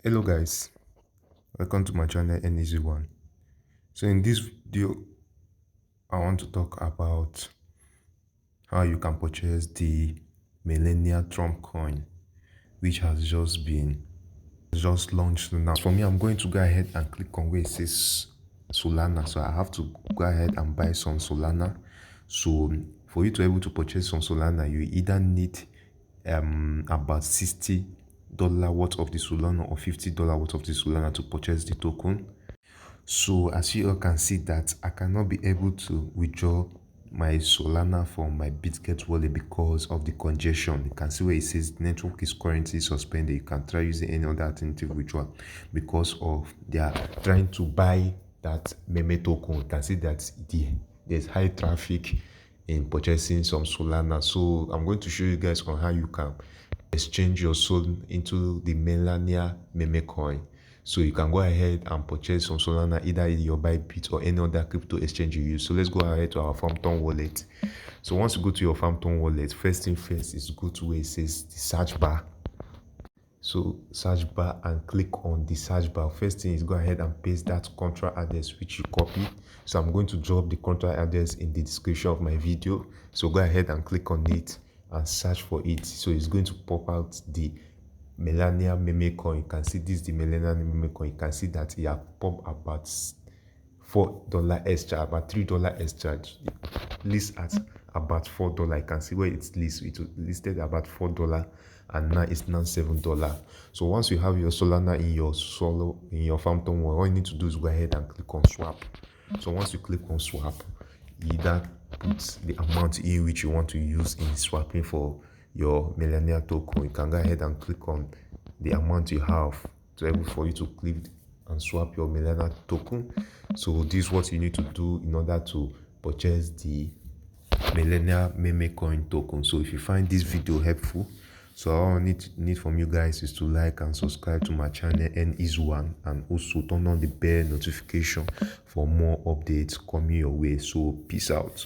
Hello guys, welcome to my channel N1. So in this video I want to talk about how you can purchase the Melania Trump coin, which has just launched now. For me, I'm going to go ahead and click on where it says Solana. So I have to go ahead and buy some Solana. So for you to be able to purchase some Solana, you either need about $60 worth of the Solana or $50 worth of the Solana to purchase the token. So as you all can see that I cannot be able to withdraw my Solana from my Bitget wallet because of the congestion. You can see where it says network is currently suspended. You can try using any other alternative withdrawal because of they are trying to buy that meme token. You can see that there's high traffic in purchasing some Solana. So I'm going to show you guys on how you can exchange your Sol into the Melania Meme coin. So you can go ahead and purchase some Solana either in your Bybit or any other crypto exchange you use. So let's go ahead to our Phantom wallet. So once you go to your Phantom wallet, first thing first is go to where it says the search bar. So search bar and click on the search bar. First thing is go ahead and paste that contract address which you copy. So I'm going to drop the contract address in the description of my video. So go ahead and click on it and search for it. So it's going to pop out the Melania Meme coin. You can see this is the Melania Meme coin. You can see that it has popped about $4 extra, about $3 extra. List at about $4. You can see where it's listed. It listed about $4 and now it's now $7. So once you have your Solana in your Phantom wallet, all you need to do is go ahead and click on swap. So once you click on swap, you either put the amount in which you want to use in swapping for your Melania token. You can go ahead and click on the amount you have to able for you to click and swap your Melania token. So this is what you need to do in order to purchase the Melania Meme coin token. So if you find this video helpful, so all I need from you guys is to like and subscribe to my channel N1 and also turn on the bell notification for more updates coming your way. So peace out.